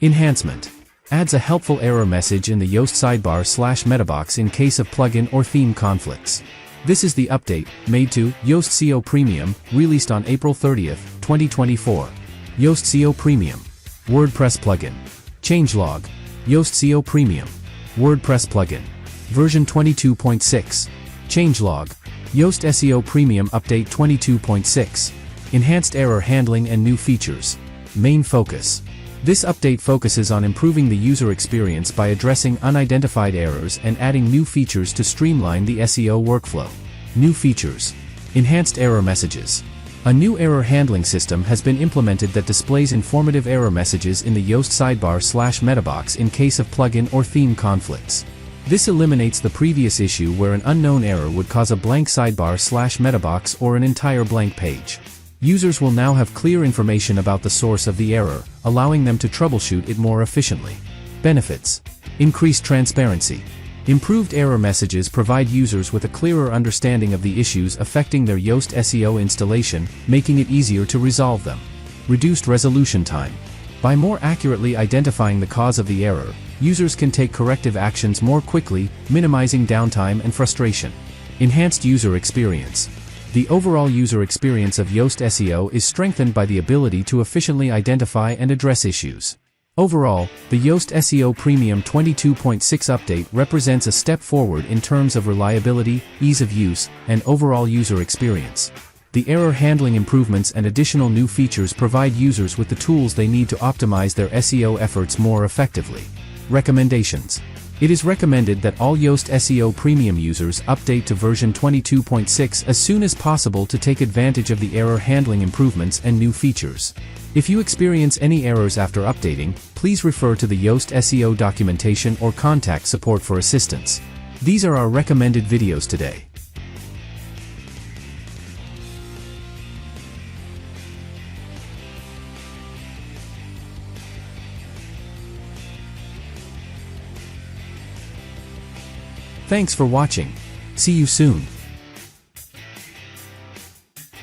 Enhancement. Adds a helpful error message in the Yoast sidebar/metabox in case of plugin or theme conflicts. This is the update made to Yoast SEO Premium, released on April 30, 2024. Yoast SEO Premium. WordPress plugin. Changelog. Yoast SEO Premium. WordPress plugin. Version 22.6. Changelog. Yoast SEO Premium Update 22.6. Enhanced error handling and new features. Main focus. This update focuses on improving the user experience by addressing unidentified errors and adding new features to streamline the SEO workflow. New features. Enhanced error messages. A new error handling system has been implemented that displays informative error messages in the Yoast sidebar/metabox in case of plugin or theme conflicts. This eliminates the previous issue where an unknown error would cause a blank sidebar/metabox or an entire blank page. Users will now have clear information about the source of the error, allowing them to troubleshoot it more efficiently. Benefits. Increased transparency. Improved error messages provide users with a clearer understanding of the issues affecting their Yoast SEO installation, making it easier to resolve them. Reduced resolution time. By more accurately identifying the cause of the error, users can take corrective actions more quickly, minimizing downtime and frustration. Enhanced user experience. The overall user experience of Yoast SEO is strengthened by the ability to efficiently identify and address issues. Overall, the Yoast SEO Premium 22.6 update represents a step forward in terms of reliability, ease of use, and overall user experience. The error handling improvements and additional new features provide users with the tools they need to optimize their SEO efforts more effectively. Recommendations. It is recommended that all Yoast SEO Premium users update to version 22.6 as soon as possible to take advantage of the error handling improvements and new features. If you experience any errors after updating, please refer to the Yoast SEO documentation or contact support for assistance. These are our recommended videos today. Thanks for watching. See you soon.